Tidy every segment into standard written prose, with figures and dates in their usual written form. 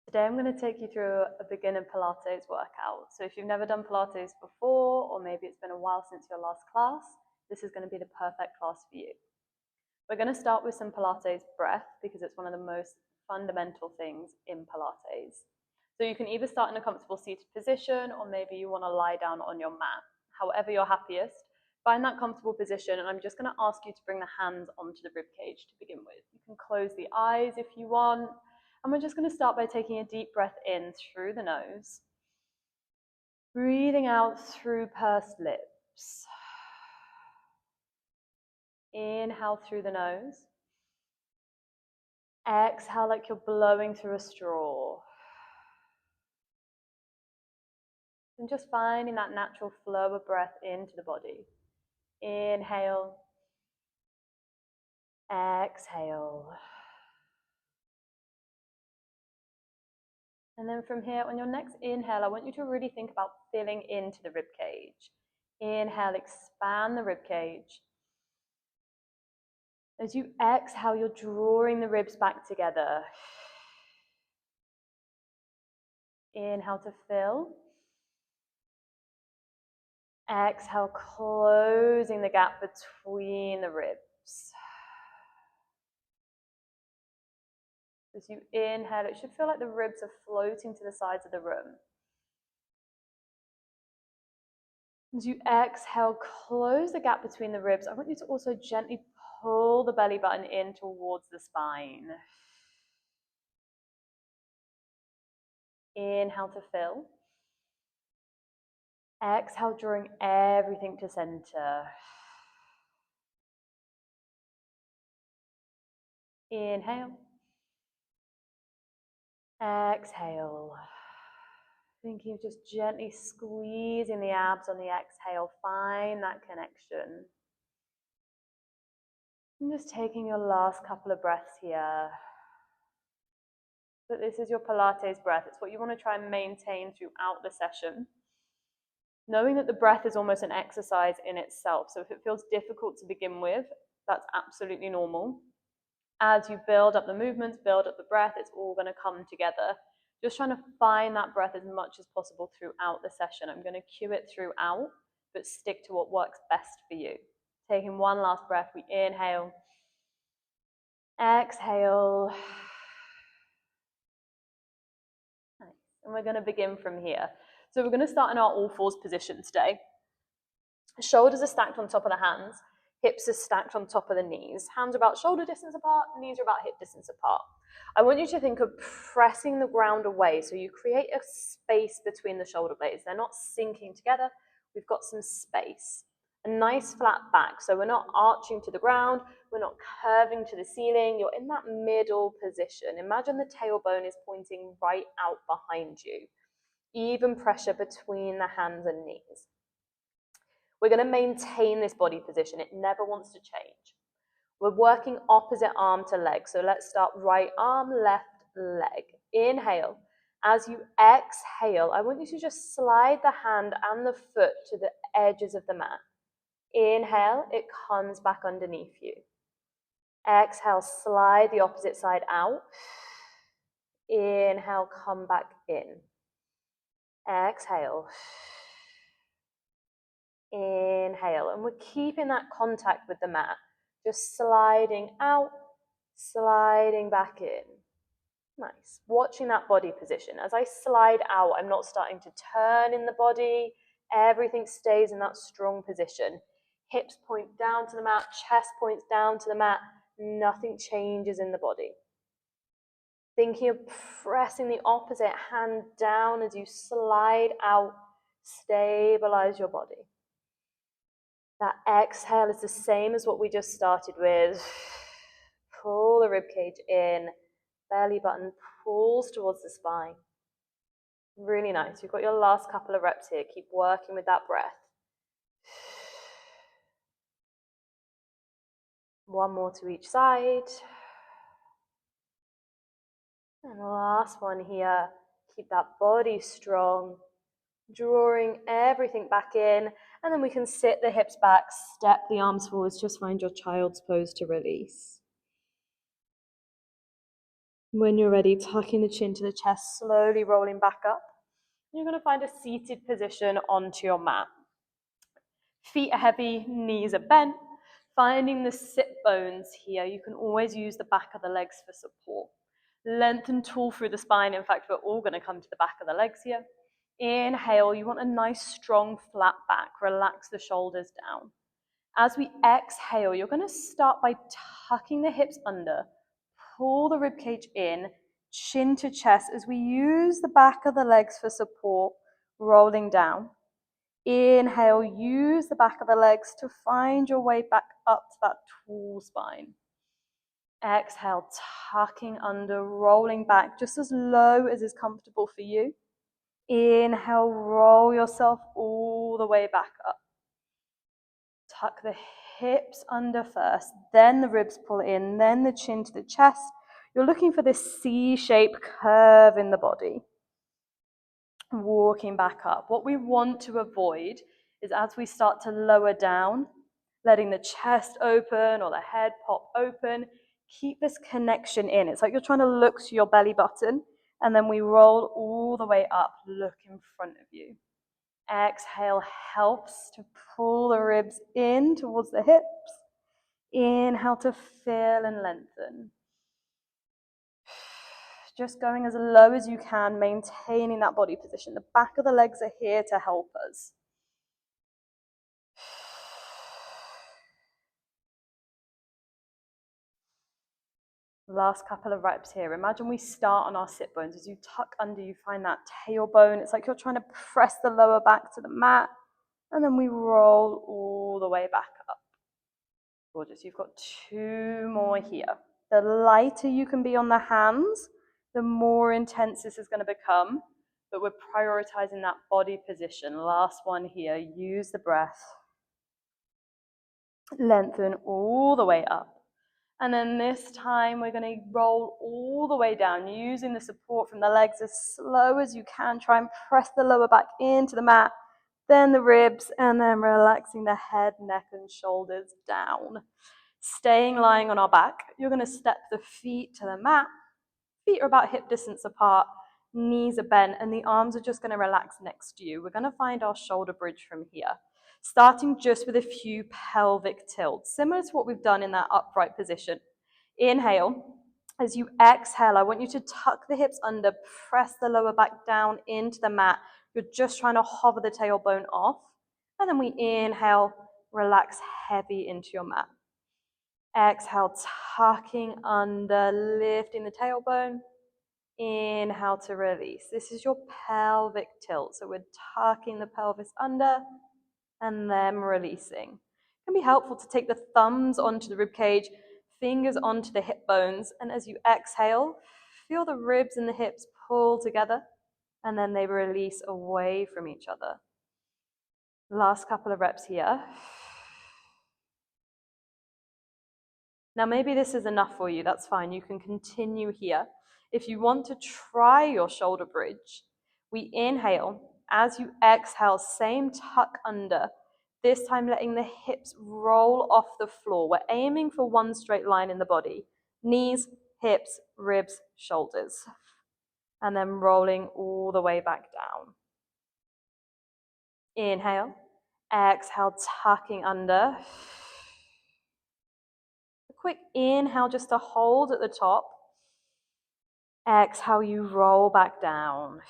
Today I'm going to take you through a beginner Pilates workout. So if you've never done Pilates before, or maybe it's been a while since your last class, this is going to be the perfect class for you. We're going to start with some Pilates breath because it's one of the most fundamental things in Pilates. So you can either start in a comfortable seated position, or maybe you want to lie down on your mat. However you're happiest, find that comfortable position, and I'm just going to ask you to bring the hands onto the ribcage to begin with. You can close the eyes if you want. And we're just going to start by taking a deep breath in through the nose, breathing out through pursed lips. Inhale through the nose. Exhale like you're blowing through a straw. And just finding that natural flow of breath into the body. Inhale. Exhale. And then from here, on your next inhale, I want you to really think about filling into the ribcage. Inhale, expand the ribcage. As you exhale, you're drawing the ribs back together. Inhale to fill. Exhale, closing the gap between the ribs. As you inhale, it should feel like the ribs are floating to the sides of the room. As you exhale, close the gap between the ribs. I want you to also gently pull the belly button in towards the spine. Inhale to fill. Exhale, drawing everything to center. Inhale. Exhale. Thinking of just gently squeezing the abs on the exhale. Find that connection. And just taking your last couple of breaths here. But this is your Pilates breath. It's what you want to try and maintain throughout the session. Knowing that the breath is almost an exercise in itself. So if it feels difficult to begin with, that's absolutely normal. As you build up the movements, build up the breath, it's all going to come together. Just trying to find that breath as much as possible throughout the session. I'm going to cue it throughout, but stick to what works best for you. Taking one last breath, we inhale, exhale. Nice. And we're going to begin from here. So we're going to start in our all fours position today. Shoulders are stacked on top of the hands. Hips are stacked on top of the knees. Hands are about shoulder distance apart, knees are about hip distance apart. I want you to think of pressing the ground away, so you create a space between the shoulder blades. They're not sinking together. We've got some space. A nice flat back, so we're not arching to the ground, we're not curving to the ceiling. You're in that middle position. Imagine the tailbone is pointing right out behind you. Even pressure between the hands and knees. We're going to maintain this body position. It never wants to change. We're working opposite arm to leg. So let's start right arm, left leg. Inhale. As you exhale, I want you to just slide the hand and the foot to the edges of the mat. Inhale, it comes back underneath you. Exhale, slide the opposite side out. Inhale, come back in. Exhale. Inhale, and we're keeping that contact with the mat, just sliding out, sliding back in. Nice. Watching that body position. As I slide out, I'm not starting to turn in the body. Everything stays in that strong position. Hips point down to the mat, chest points down to the mat. Nothing changes in the body. Thinking of pressing the opposite hand down as you slide out, stabilize your body. That exhale is the same as what we just started with. Pull the ribcage in, belly button pulls towards the spine. Really nice. You've got your last couple of reps here. Keep working with that breath. One more to each side. And the last one here. Keep that body strong, drawing everything back in. And then we can sit the hips back, step the arms forwards, just find your child's pose to release. When you're ready, tucking the chin to the chest, slowly rolling back up. You're going to find a seated position onto your mat. Feet are heavy, knees are bent. Finding the sit bones here, you can always use the back of the legs for support. Lengthen tall through the spine. In fact, we're all going to come to the back of the legs here. Inhale, you want a nice strong flat back. Relax the shoulders down. As we exhale, you're going to start by tucking the hips under. Pull the ribcage in, chin to chest as we use the back of the legs for support, rolling down. Inhale, use the back of the legs to find your way back up to that tall spine. Exhale, tucking under, rolling back just as low as is comfortable for you. Inhale, roll yourself all the way back up. Tuck the hips under first, then the ribs pull in, then the chin to the chest. You're looking for this C-shaped curve in the body. Walking back up. What we want to avoid is as we start to lower down, letting the chest open or the head pop open, keep this connection in. It's like you're trying to look to your belly button, and then we roll all the way up, look in front of you. Exhale helps to pull the ribs in towards the hips. Inhale to fill and lengthen. Just going as low as you can, maintaining that body position. The back of the legs are here to help us. Last couple of reps here. Imagine we start on our sit bones. As you tuck under, you find that tailbone. It's like you're trying to press the lower back to the mat. And then we roll all the way back up. Gorgeous. You've got 2 more here. The lighter you can be on the hands, the more intense this is going to become. But we're prioritizing that body position. Last one here. Use the breath. Lengthen all the way up. And then this time we're going to roll all the way down using the support from the legs as slow as you can. Try and press the lower back into the mat, then the ribs, and then relaxing the head, neck, and shoulders down. Staying lying on our back, you're going to step the feet to the mat. Feet are about hip distance apart, knees are bent, and the arms are just going to relax next to you. We're going to find our shoulder bridge from here. Starting just with a few pelvic tilts, similar to what we've done in that upright position. Inhale. As you exhale, I want you to tuck the hips under, press the lower back down into the mat. You're just trying to hover the tailbone off. And then we inhale, relax heavy into your mat. Exhale, tucking under, lifting the tailbone. Inhale to release. This is your pelvic tilt. So we're tucking the pelvis under and then releasing. It can be helpful to take the thumbs onto the rib cage, fingers onto the hip bones, and as you exhale, feel the ribs and the hips pull together, and then they release away from each other. Last couple of reps here. Now maybe this is enough for you, that's fine. You can continue here. If you want to try your shoulder bridge, we inhale. As you exhale, same tuck under. This time letting the hips roll off the floor. We're aiming for one straight line in the body. Knees, hips, ribs, shoulders. And then rolling all the way back down. Inhale. Exhale, tucking under. A quick inhale just to hold at the top. Exhale, you roll back down.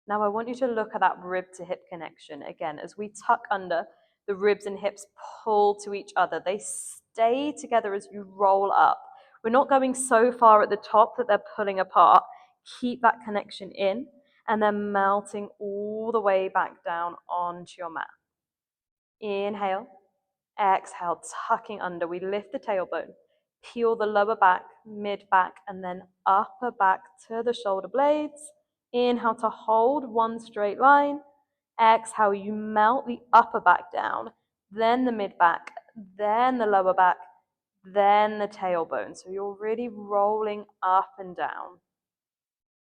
Now I want you to look at that rib to hip connection. Again, as we tuck under, the ribs and hips pull to each other. They stay together as you roll up. We're not going so far at the top that they're pulling apart. Keep that connection in and then melting all the way back down onto your mat. Inhale, exhale, tucking under. We lift the tailbone. Peel the lower back, mid back, and then upper back to the shoulder blades. Inhale to hold one straight line. Exhale, you melt the upper back down, then the mid back, then the lower back, then the tailbone. So you're really rolling up and down.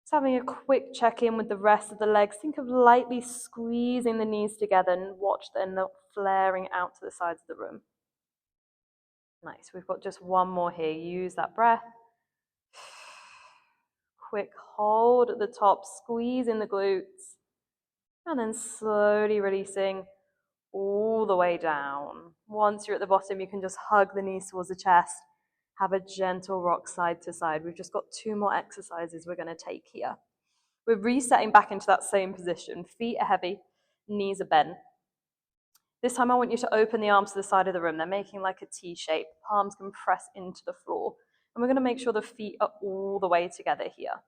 Just having a quick check-in with the rest of the legs. Think of lightly squeezing the knees together and watch them not flaring out to the sides of the room. Nice. We've got just one more here. Use that breath. Quick hold at the top, squeeze in the glutes, and then slowly releasing all the way down. Once you're at the bottom, you can just hug the knees towards the chest. Have a gentle rock side to side. We've just got 2 more exercises we're going to take here. We're resetting back into that same position. Feet are heavy, knees are bent. This time I want you to open the arms to the side of the room. They're making like a T shape. Palms can press into the floor. And we're going to make sure the feet are all the way together here.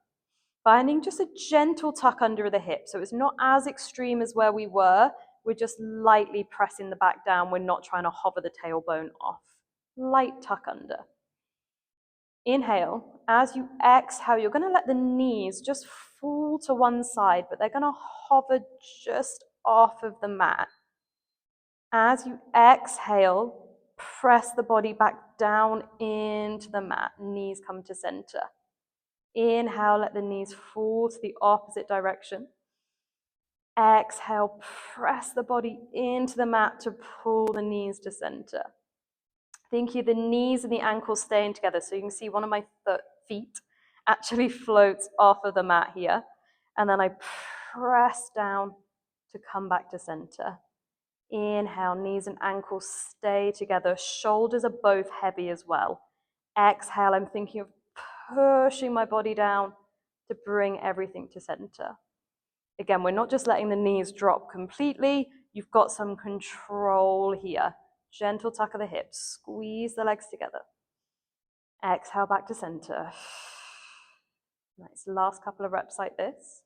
Finding just a gentle tuck under the hip. So it's not as extreme as where we were. We're just lightly pressing the back down. We're not trying to hover the tailbone off. Light tuck under. Inhale. As you exhale, you're going to let the knees just fall to one side, but they're going to hover just off of the mat. As you exhale, press the body back down into the mat. Knees come to center. Inhale, let the knees fall to the opposite direction. Exhale, press the body into the mat to pull the knees to center. Think the knees and the ankles staying together. So you can see one of my feet actually floats off of the mat here. And then I press down to come back to center. Inhale, knees and ankles stay together. Shoulders are both heavy as well. Exhale, I'm thinking of pushing my body down to bring everything to center. Again, we're not just letting the knees drop completely. You've got some control here. Gentle tuck of the hips. Squeeze the legs together. Exhale back to center. Nice. Last couple of reps like this.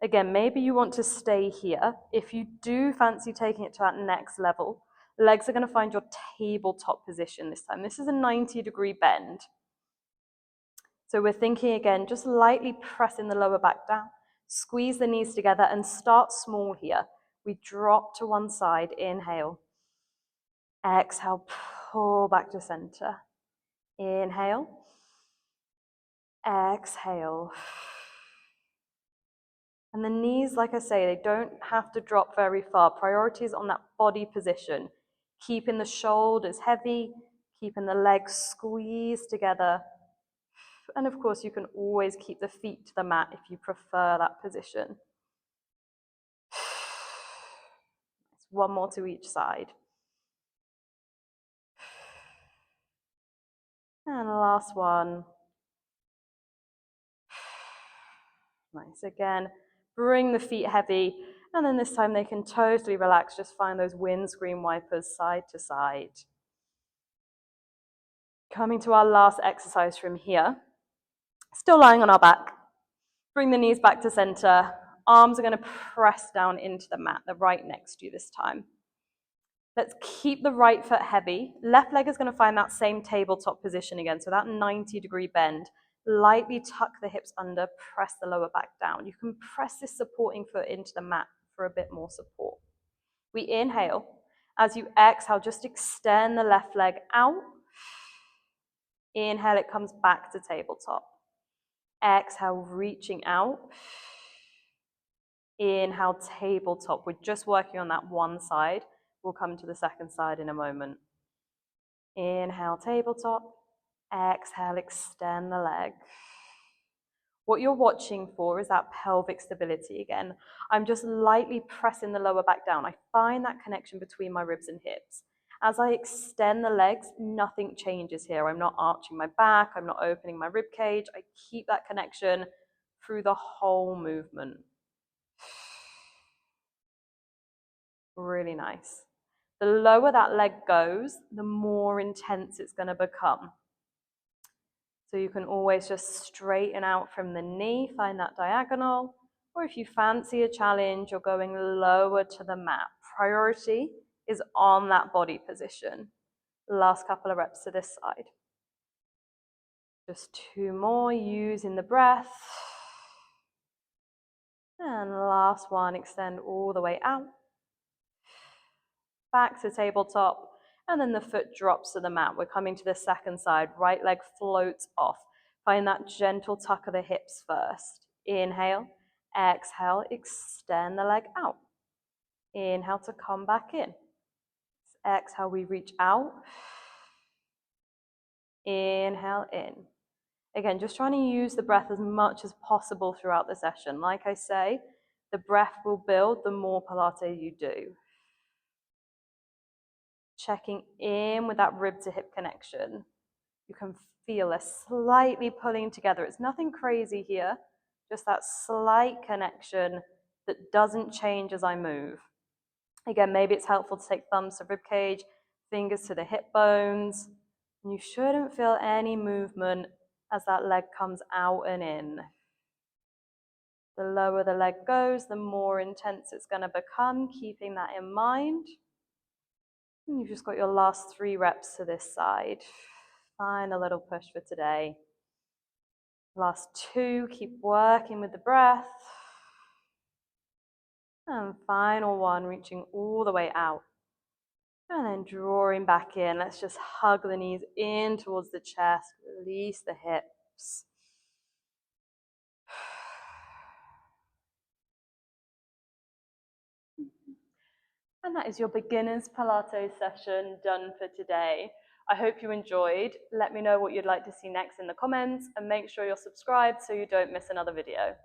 Again, maybe you want to stay here. If you do fancy taking it to that next level, legs are going to find your tabletop position this time. This is a 90-degree bend. So we're thinking again, just lightly pressing the lower back down. Squeeze the knees together and start small here. We drop to one side, inhale. Exhale, pull back to center. Inhale. Exhale. And the knees, like I say, they don't have to drop very far. Priority is on that body position. Keeping the shoulders heavy, keeping the legs squeezed together. And of course, you can always keep the feet to the mat if you prefer that position. One more to each side. And last one. Nice. Again, bring the feet heavy. And then this time they can totally relax. Just find those windscreen wipers side to side. Coming to our last exercise from here. Still lying on our back. Bring the knees back to center. Arms are going to press down into the mat. They're right next to you this time. Let's keep the right foot heavy. Left leg is going to find that same tabletop position again. So that 90-degree bend. Lightly tuck the hips under, press the lower back down. You can press this supporting foot into the mat for a bit more support. We inhale. As you exhale, just extend the left leg out. Inhale, it comes back to tabletop. Exhale, reaching out. Inhale, tabletop. We're just working on that one side. We'll come to the second side in a moment. Inhale, tabletop. Exhale, extend the leg. What you're watching for is that pelvic stability again. I'm just lightly pressing the lower back down. I find that connection between my ribs and hips. As I extend the legs, nothing changes here. I'm not arching my back. I'm not opening my rib cage. I keep that connection through the whole movement. Really nice. The lower that leg goes, the more intense it's going to become. So you can always just straighten out from the knee, find that diagonal. Or if you fancy a challenge, you're going lower to the mat. Priority is on that body position. Last couple of reps to this side. Just 2 more, using the breath. And last one, extend all the way out. Back to tabletop. And then the foot drops to the mat. We're coming to the second side. Right leg floats off. Find that gentle tuck of the hips first. Inhale. Exhale. Extend the leg out. Inhale to come back in. Exhale, we reach out. Inhale in. Again, just trying to use the breath as much as possible throughout the session. Like I say, the breath will build the more Pilates you do. Checking in with that rib to hip connection. You can feel a slightly pulling together. It's nothing crazy here, just that slight connection that doesn't change as I move. Again, maybe it's helpful to take thumbs to rib cage, fingers to the hip bones. And you shouldn't feel any movement as that leg comes out and in. The lower the leg goes, the more intense it's going to become, keeping that in mind. And you've just got your last 3 reps to this side. Final little push for today. Last 2, keep working with the breath. And final 1, reaching all the way out. And then drawing back in. Let's just hug the knees in towards the chest. Release the hips. And that is your beginner's Pilates session done for today. I hope you enjoyed. Let me know what you'd like to see next in the comments, and make sure you're subscribed so you don't miss another video.